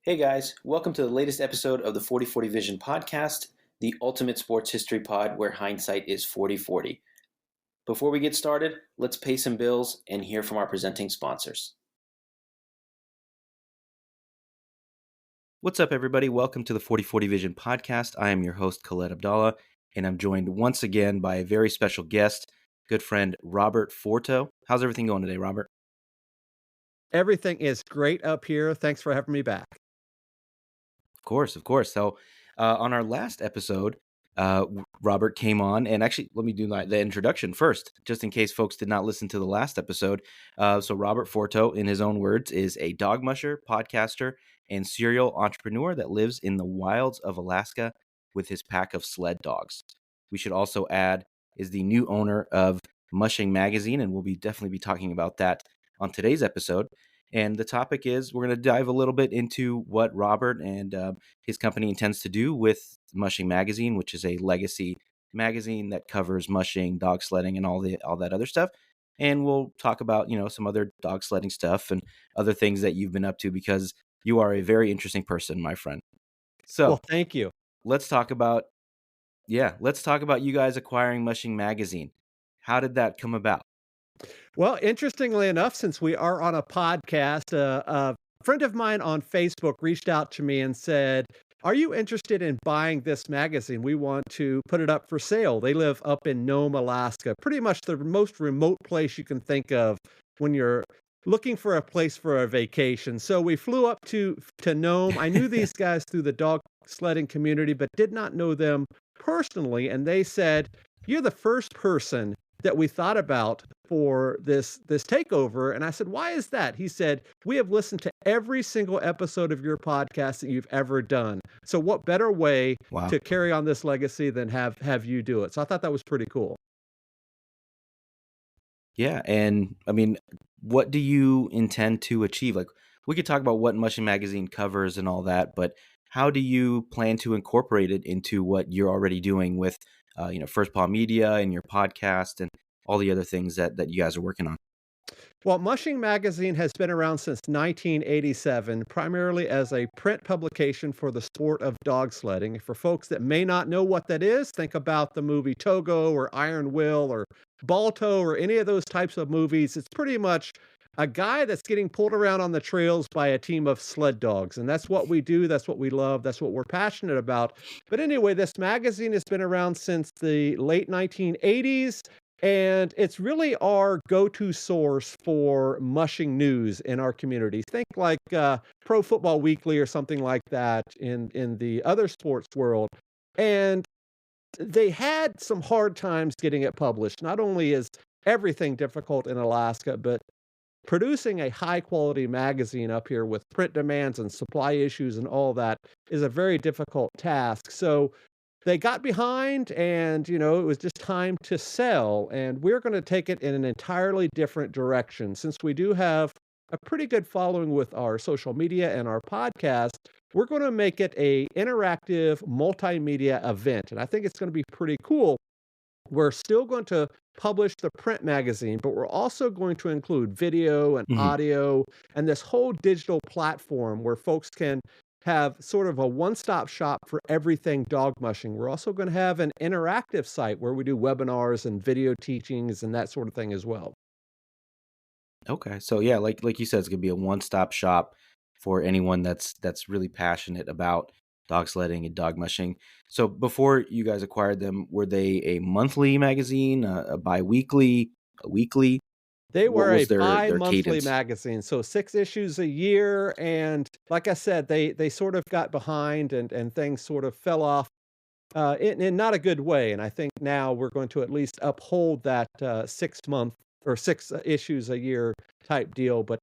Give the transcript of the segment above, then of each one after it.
Hey guys, welcome to the latest episode of the 4040 Vision podcast, the ultimate sports history pod where hindsight is 40/40. Before we get started, let's pay some bills and hear from our presenting sponsors. What's up, everybody? Welcome to the 4040 Vision podcast. I am your host, Khaled Abdallah, and I'm joined once again by a very special guest, good friend Robert Forto. How's everything going today, Robert? Everything is great up here. Thanks for having me back. Of course. So, on our last episode, Robert came on, and actually, let me do the introduction first, just in case folks did not listen to the last episode. So, Robert Forto, in his own words, is a dog musher, podcaster, and serial entrepreneur that lives in the wilds of Alaska with his pack of sled dogs. We should also add is the new owner of Mushing Magazine, and we'll definitely be talking about that on today's episode. And the topic is we're going to dive a little bit into what Robert and his company intends to do with Mushing Magazine, which is a legacy magazine that covers mushing, dog sledding, and all that other stuff. And we'll talk about some other dog sledding stuff and other things that you've been up to because you are a very interesting person, my friend. So Well, thank you. let's talk about you guys acquiring Mushing Magazine. How did that come about? Well, interestingly enough, since we are on a podcast, a friend of mine on Facebook reached out to me and said, "Are you interested in buying this magazine? We want to put it up for sale." They live up in Nome, Alaska, pretty much the most remote place you can think of when you're looking for a place for a vacation. So we flew up to Nome. I knew these guys through the dog sledding community, but did not know them personally. And they said, "You're the first person that we thought about for this takeover." And I said, "Why is that?" He said, "We have listened to every single episode of your podcast that you've ever done. So what better way Wow. to carry on this legacy than have you do it?" So I thought that was pretty cool. Yeah, and I mean, what do you intend to achieve? Like, we could talk about what Mushing Magazine covers and all that, but how do you plan to incorporate it into what you're already doing with, First Paw Media and your podcast and all the other things that you guys are working on? Well, Mushing Magazine has been around since 1987, primarily as a print publication for the sport of dog sledding. For folks that may not know what that is, think about the movie Togo or Iron Will or Balto or any of those types of movies. It's pretty much a guy that's getting pulled around on the trails by a team of sled dogs. And that's what we do. That's what we love. That's what we're passionate about. But anyway, this magazine has been around since the late 1980s. And it's really our go-to source for mushing news in our community. Think like Pro Football Weekly or something like that in the other sports world. And they had some hard times getting it published. Not only is everything difficult in Alaska, but producing a high quality magazine up here with print demands and supply issues and all that is a very difficult task. So they got behind and, it was just time to sell, and we're gonna take it in an entirely different direction. Since we do have a pretty good following with our social media and our podcast, we're gonna make it a interactive multimedia event, and I think it's gonna be pretty cool. We're still going to publish the print magazine, but we're also going to include video and Hmm. audio and this whole digital platform where folks can have sort of a one-stop shop for everything dog mushing. We're also going to have an interactive site where we do webinars and video teachings and that sort of thing as well. Okay, so yeah, like you said, it's gonna be a one-stop shop for anyone that's really passionate about dog sledding and dog mushing. So before you guys acquired them, were they a monthly magazine, a bi-weekly, a weekly? They What were a was their bi-monthly cadence? magazine, so 6 issues a year, and like I said, they sort of got behind and things sort of fell off in not a good way. And I think now we're going to at least uphold that 6 month or six issues a year type deal, but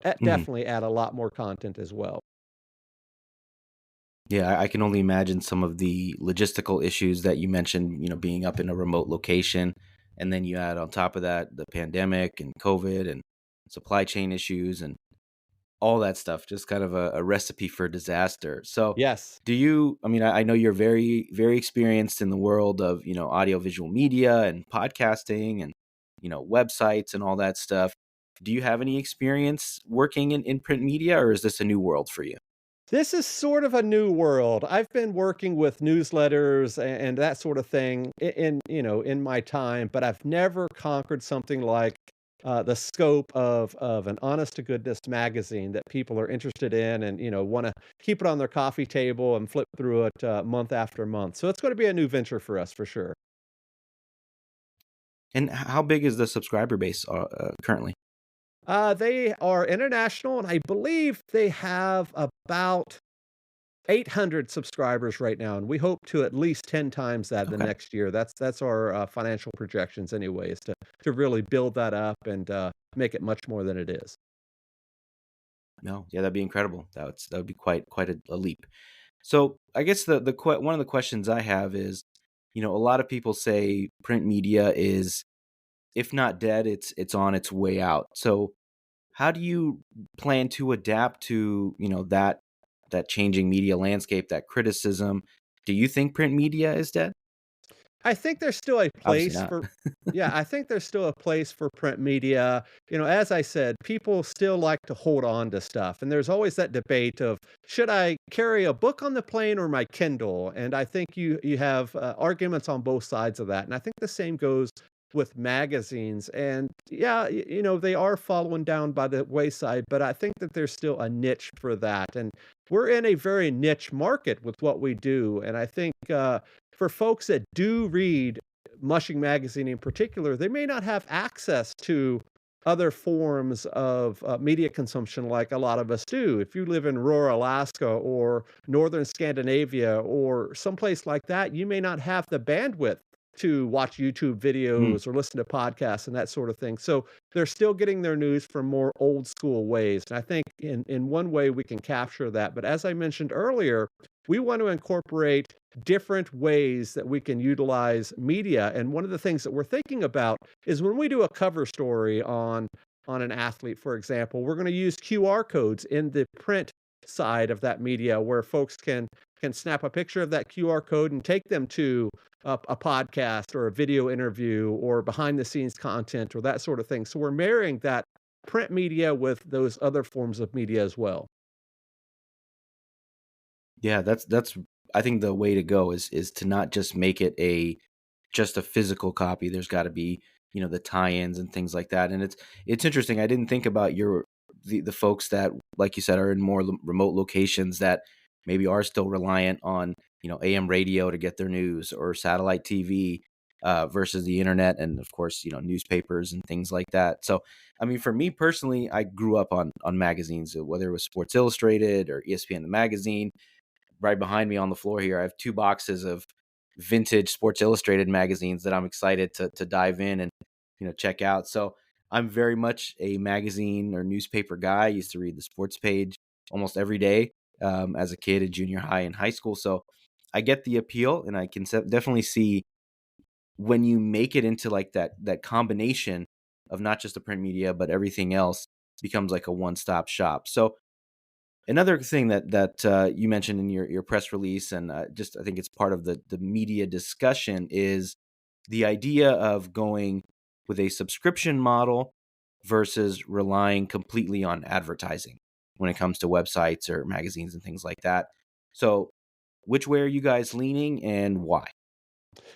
Mhm. definitely add a lot more content as well. Yeah, I can only imagine some of the logistical issues that you mentioned, being up in a remote location. And then you add on top of that the pandemic and COVID and supply chain issues and all that stuff, just kind of a recipe for disaster. So, Yes. I mean, I know you're very, very experienced in the world of, audiovisual media and podcasting and, websites and all that stuff. Do you have any experience working in print media, or is this a new world for you? This is sort of a new world. I've been working with newsletters and that sort of thing in my time, but I've never conquered something like the scope of an honest to goodness magazine that people are interested in and want to keep it on their coffee table and flip through it month after month. So it's going to be a new venture for us for sure. And how big is the subscriber base currently? They are international, and I believe they have about 800 subscribers right now, and we hope to at least 10 times that the Okay. next year. That's our financial projections, anyways, to really build that up and make it much more than it is. No, yeah, that'd be incredible. That would be quite a leap. So I guess one of the questions I have is, a lot of people say print media is, if not dead, it's on its way out. So how do you plan to adapt to that changing media landscape, that criticism? Do you think print media is dead? I think there's still a Obviously place not. for Yeah, I think there's still a place for print media. As I said, people still like to hold on to stuff, and there's always that debate of should I carry a book on the plane or my Kindle? And I think you have arguments on both sides of that. And I think the same goes with magazines. And yeah, they are falling down by the wayside, but I think that there's still a niche for that. And we're in a very niche market with what we do. And I think for folks that do read Mushing Magazine in particular, they may not have access to other forms of media consumption like a lot of us do. If you live in rural Alaska or northern Scandinavia or someplace like that, you may not have the bandwidth to watch YouTube Mm, videos or listen to podcasts and that sort of thing. So they're still getting their news from more old school ways. And I think in one way we can capture that. But as I mentioned earlier, we want to incorporate different ways that we can utilize media. And one of the things that we're thinking about is when we do a cover story on an athlete, for example, we're going to use QR codes in the print side of that media where folks can snap a picture of that QR code and take them to a podcast or a video interview or behind the scenes content or that sort of thing. So we're marrying that print media with those other forms of media as well. yeah, that's I think the way to go is to not just make it just a physical copy. There's got to be, the tie-ins and things like that. And it's interesting. I didn't think about the folks that, like you said, are in more remote locations that maybe are still reliant on, AM radio to get their news, or satellite TV, versus the internet, and of course, newspapers and things like that. So, I mean, for me personally, I grew up on magazines, whether it was Sports Illustrated or ESPN the magazine. Right behind me on the floor here, I have two boxes of vintage Sports Illustrated magazines that I'm excited to dive in and check out. So I'm very much a magazine or newspaper guy. I used to read the sports page almost every day, as a kid in junior high and high school. So I get the appeal, and I can definitely see when you make it into like that combination of not just the print media but everything else becomes like a one stop shop. So another thing that you mentioned in your press release, and just I think it's part of the media discussion, is the idea of going with a subscription model versus relying completely on advertising when it comes to websites or magazines and things like that. So, which way are you guys leaning, and why?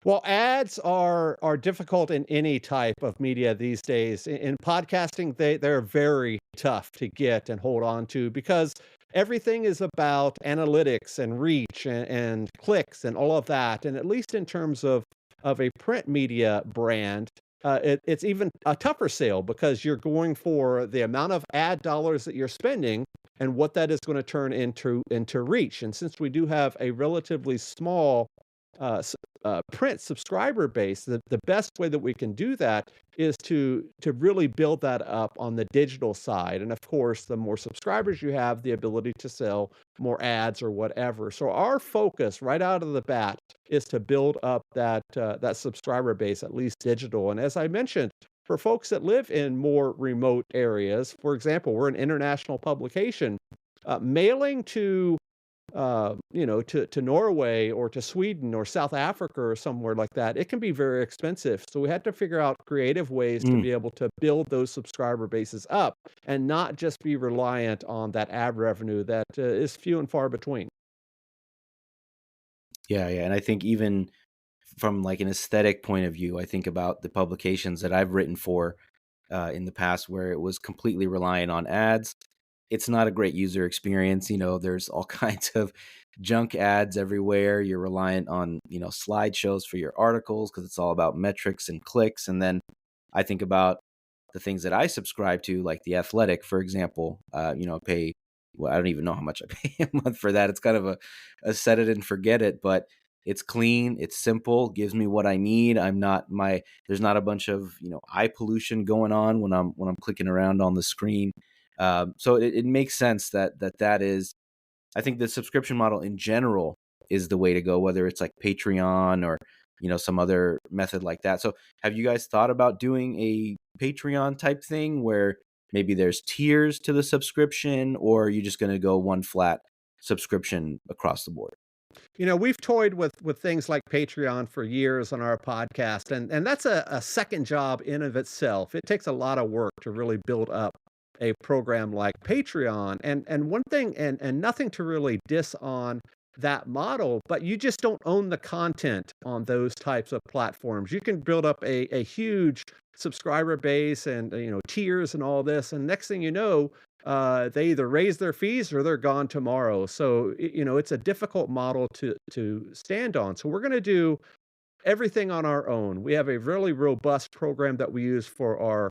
Well, ads are difficult in any type of media these days. In podcasting, they're very tough to get and hold on to because everything is about analytics and reach and clicks and all of that. And at least in terms of a print media brand, it's even a tougher sale because you're going for the amount of ad dollars that you're spending and what that is going to turn into reach. And since we do have a relatively small uh, print subscriber base, the best way that we can do that is to really build that up on the digital side. And of course, the more subscribers you have, the ability to sell more ads or whatever. So our focus right out of the bat is to build up that subscriber base, at least digital. And as I mentioned, for folks that live in more remote areas, for example, we're an international publication. Mailing to to Norway or to Sweden or South Africa or somewhere like that, it can be very expensive. So we had to figure out creative ways to Mm. be able to build those subscriber bases up and not just be reliant on that ad revenue that is few and far between. Yeah, yeah, and I think even from like an aesthetic point of view, I think about the publications that I've written for in the past where it was completely reliant on ads. It's not a great user experience. There's all kinds of junk ads everywhere. You're reliant on, slideshows for your articles because it's all about metrics and clicks. And then I think about the things that I subscribe to, like The Athletic, for example. Pay, well, I don't even know how much I pay a month for that. It's kind of a set it and forget it, but it's clean, it's simple, gives me what I need. There's not a bunch of, eye pollution going on when I'm clicking around on the screen. So it makes sense that is, I think the subscription model in general is the way to go, whether it's like Patreon or, some other method like that. So have you guys thought about doing a Patreon type thing where maybe there's tiers to the subscription, or are you just going to go one flat subscription across the board? We've toyed with things like Patreon for years on our podcast, and that's a second job in of itself. It takes a lot of work to really build up a program like Patreon. And one thing, and nothing to really diss on that model, but you just don't own the content on those types of platforms. You can build up a huge subscriber base and tiers and all this, and next thing you know, they either raise their fees or they're gone tomorrow. So it's a difficult model to stand on. So we're going to do everything on our own. We have a really robust program that we use for our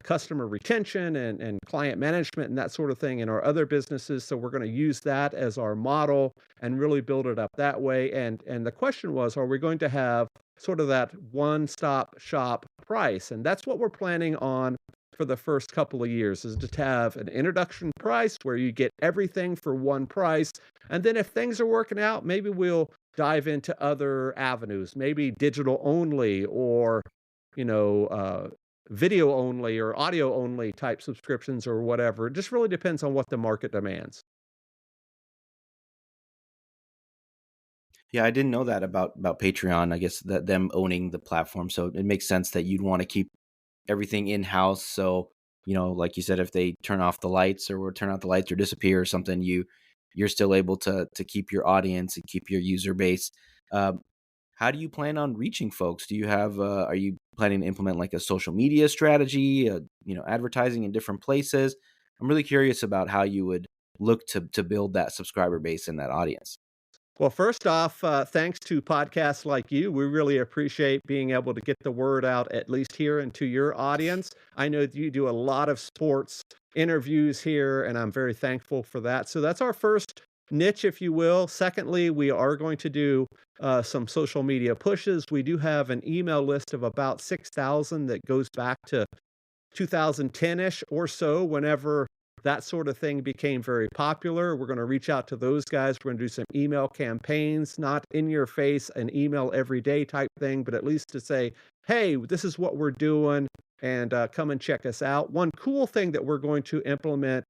customer retention and client management and that sort of thing in our other businesses. So we're going to use that as our model and really build it up that way. And the question was, are we going to have sort of that one-stop shop price? And that's what we're planning on for the first couple of years, is to have an introduction price where you get everything for one price. And then if things are working out, maybe we'll dive into other avenues, maybe digital only or, you know, uh, video only or audio only type subscriptions or whatever. It just really depends on what the market demands. Yeah, I didn't know that about Patreon. I guess that them owning the platform, so it makes sense that you'd want to keep everything in house. So, like you said, if they turn off the lights or turn out the lights or disappear or something, you're still able to keep your audience and keep your user base. Um, how do you plan on reaching folks? Do you have are you planning to implement like a social media strategy, advertising in different places? I'm really curious about how you would look to build that subscriber base and that audience. Well, first off, thanks to podcasts like you. We really appreciate being able to get the word out, at least here, into your audience. I know that you do a lot of sports interviews here, and I'm very thankful for that. So that's our first niche, if you will. Secondly, we are going to do some social media pushes. We do have an email list of about 6,000 that goes back to 2010-ish or so, whenever that sort of thing became very popular. We're going to reach out to those guys. We're going to do some email campaigns, not in your face, an email every day type thing, but at least to say, hey, this is what we're doing, and come and check us out. One cool thing that we're going to implement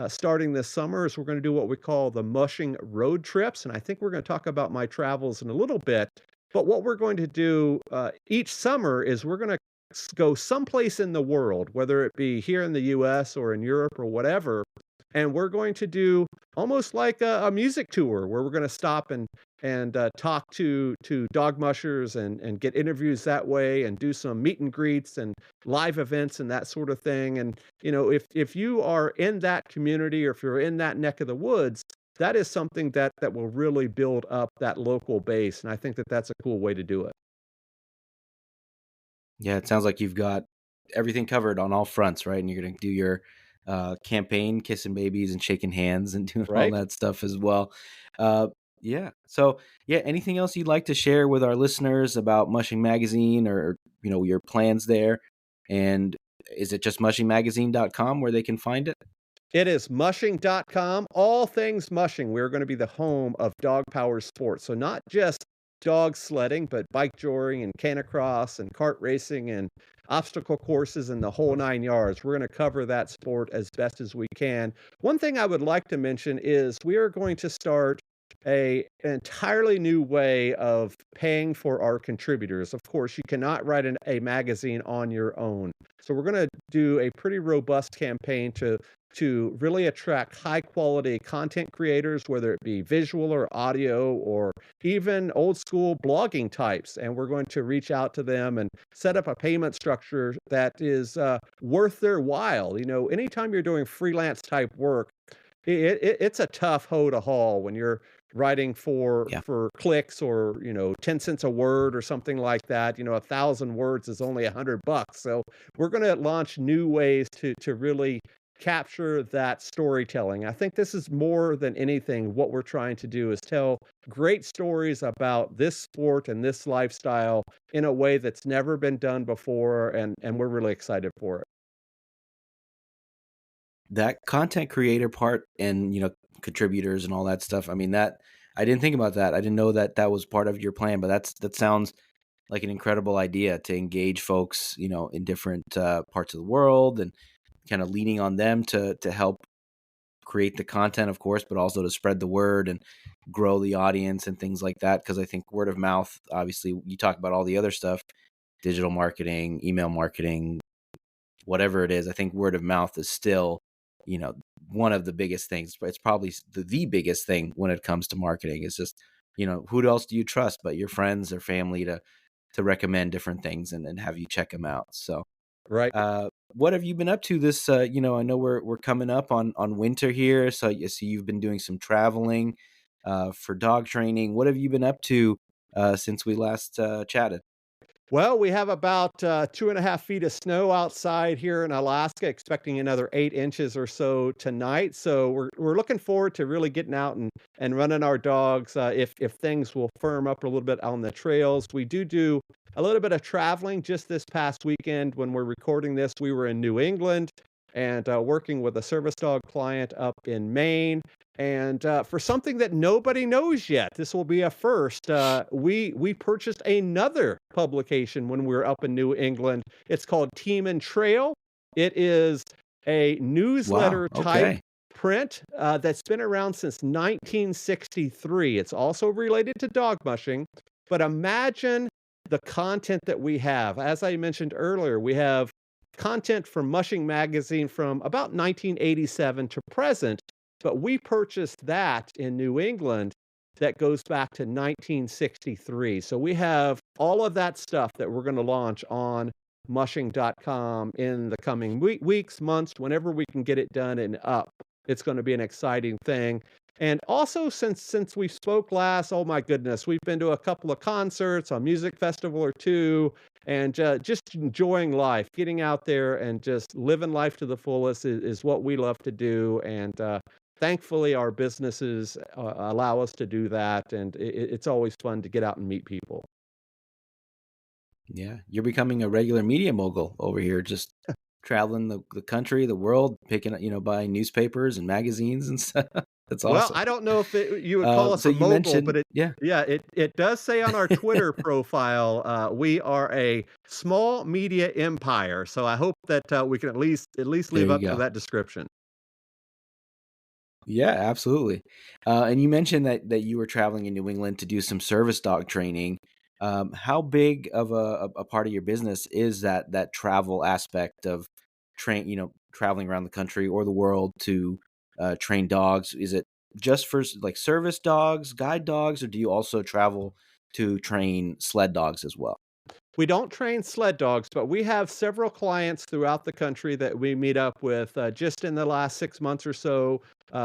starting this summer is we're going to do what we call the mushing road trips. And I think we're going to talk about my travels in a little bit. But what we're going to do each summer is we're going to go someplace in the world, whether it be here in the US or in Europe or whatever, and we're going to do almost like a music tour where we're going to stop and talk to dog mushers and get interviews that way and do some meet and greets and live events and that sort of thing. And if you are in that community or if you're in that neck of the woods, that is something that will really build up that local base. And I think that that's a cool way to do it. Yeah, it sounds like you've got everything covered on all fronts, right? And you're going to do your campaign, kissing babies and shaking hands and doing all Right? that stuff as well. Uh, yeah. So, yeah, anything else you'd like to share with our listeners about Mushing Magazine or, your plans there? And is it just mushingmagazine.com where they can find it? It is mushing.com, all things mushing. We're going to be the home of dog power sports. So not just dog sledding, but bike joring and canicross and kart racing and obstacle courses and the whole nine yards. We're going to cover that sport as best as we can. One thing I would like to mention is we are going to start an entirely new way of paying for our contributors. Of course, you cannot write a magazine on your own. So we're going to do a pretty robust campaign to really attract high quality content creators, whether it be visual or audio or even old school blogging types. And we're going to reach out to them and set up a payment structure that is worth their while. Anytime you're doing freelance type work, it's a tough hoe to haul when you're writing Yeah. for clicks or 10 cents a word or something like that. 1,000 words is only $100. So we're going to launch new ways to really capture that storytelling. I think this is more than anything what we're trying to do is tell great stories about this sport and this lifestyle in a way that's never been done before, and we're really excited for it. That content creator part and, contributors and all that stuff. I mean, that I didn't think about that. I didn't know that that was part of your plan, but that sounds like an incredible idea to engage folks, in different parts of the world and kind of leaning on them to help create the content, of course, but also to spread the word and grow the audience and things like that. Because I think word of mouth, obviously, you talk about all the other stuff, digital marketing, email marketing, whatever it is. I think word of mouth is still, you know, one of the biggest things. But it's probably the biggest thing when it comes to marketing. It's just, who else do you trust but your friends or family to recommend different things and have you check them out. So Right. what have you been up to this? I know we're coming up on winter here, so you see you've been doing some traveling for dog training. What have you been up to since we last chatted? Well, we have about 2.5 feet of snow outside here in Alaska, expecting another 8 inches or so tonight. So we're looking forward to really getting out and running our dogs. If things will firm up a little bit on the trails, we do a little bit of traveling. Just this past weekend, when we're recording this, we were in New England and working with a service dog client up in Maine. And for something that nobody knows yet, this will be a first. We purchased another publication when we were up in New England. It's called Team and Trail. It is a Wow. newsletter type Okay. print that's been around since 1963. It's also related to dog mushing, but imagine the content that we have. As I mentioned earlier, we have content from Mushing Magazine from about 1987 to present, but we purchased that in New England that goes back to 1963. So we have all of that stuff that we're going to launch on mushing.com in the coming weeks, months, whenever we can get it done and up. It's going to be an exciting thing. And also, since we spoke last, oh my goodness, we've been to a couple of concerts, a music festival or two, and just enjoying life, getting out there and just living life to the fullest is what we love to do. And thankfully, our businesses allow us to do that, and it's always fun to get out and meet people. Yeah, you're becoming a regular media mogul over here, just traveling the country, the world, picking up, buying newspapers and magazines and stuff. That's Well, awesome. I don't know if you would call us So a you mogul, but mentioned, yeah, it does say on our Twitter profile, we are a small media empire. So I hope that we can at least there live you up to go. that description. Yeah, absolutely. And you mentioned that you were traveling in New England to do some service dog training. How big of a part of your business is that travel aspect of traveling around the country or the world to train dogs? Is it just for like service dogs, guide dogs, or do you also travel to train sled dogs as well? We don't train sled dogs, but we have several clients throughout the country that we meet up with. Just in the last 6 months or so,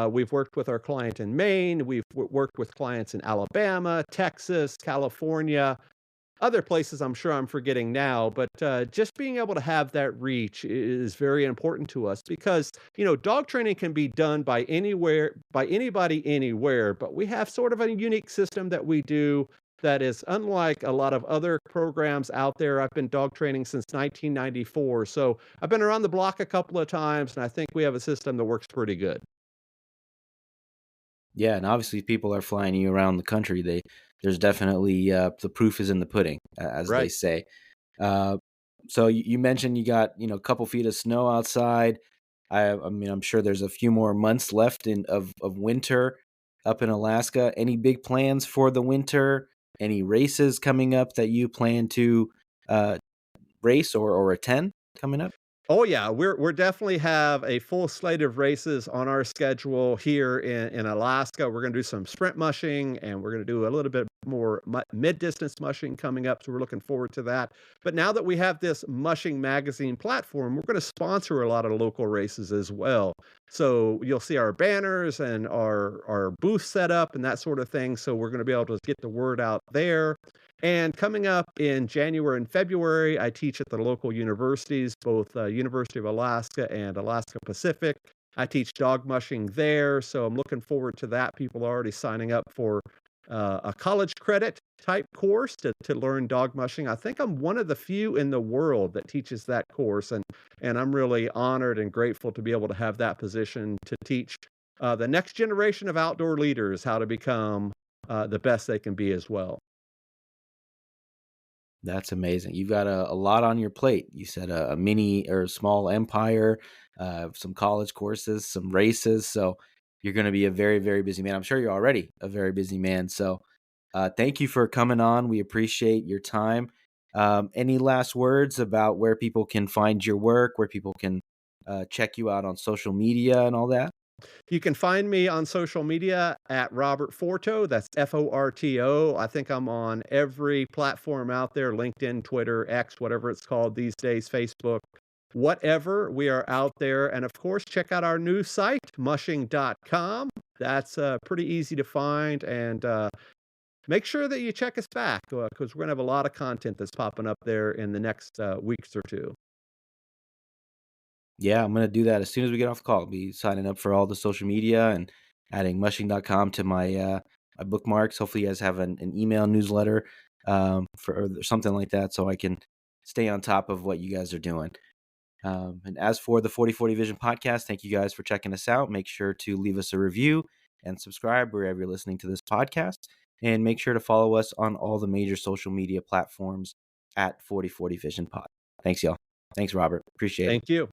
we've worked with our client in Maine. We've worked with clients in Alabama, Texas, California, other places I'm sure I'm forgetting now. But just being able to have that reach is very important to us because, dog training can be done by anywhere, by anybody, anywhere. But we have sort of a unique system that we do that is unlike a lot of other programs out there. I've been dog training since 1994. So I've been around the block a couple of times, and I think we have a system that works pretty good. Yeah, and obviously, if people are flying you around the country. There's definitely the proof is in the pudding, as they Right. say. Uh, so you mentioned you got a couple feet of snow outside. I mean, I'm sure there's a few more months left of winter. up in Alaska. Any big plans for the winter? Any races coming up that you plan to race or attend coming up? Oh yeah, we're definitely have a full slate of races on our schedule here in Alaska. We're going to do some sprint mushing, and we're going to do a little bit more mid-distance mushing coming up. So we're looking forward to that. But now that we have this Mushing Magazine platform, we're going to sponsor a lot of local races as well. So you'll see our banners and our booth set up and that sort of thing. So we're going to be able to get the word out there. And coming up in January and February, I teach at the local universities, both University of Alaska and Alaska Pacific. I teach dog mushing there, so I'm looking forward to that. People are already signing up for a college credit type course to learn dog mushing. I think I'm one of the few in the world that teaches that course, and I'm really honored and grateful to be able to have that position to teach the next generation of outdoor leaders how to become the best they can be as well. That's amazing. You've got a lot on your plate. You said a mini or small empire, some college courses, some races. So you're going to be a very, very busy man. I'm sure you're already a very busy man. So thank you for coming on. We appreciate your time. Any last words about where people can find your work, where people can check you out on social media and all that? You can find me on social media at Robert Forto. That's Forto. I think I'm on every platform out there: LinkedIn, Twitter, X, whatever it's called these days, Facebook, whatever. We are out there. And of course, check out our new site, mushing.com. That's pretty easy to find. And make sure that you check us back because we're going to have a lot of content that's popping up there in the next weeks or two. Yeah, I'm gonna do that as soon as we get off the call. I'll be signing up for all the social media and adding mushing.com to my bookmarks. Hopefully, you guys have an email newsletter for or something like that, so I can stay on top of what you guys are doing. And as for the 4040 Vision podcast, thank you guys for checking us out. Make sure to leave us a review and subscribe wherever you're listening to this podcast, and make sure to follow us on all the major social media platforms at 4040 Vision Pod. Thanks, y'all. Thanks, Robert. Appreciate it. Thank you.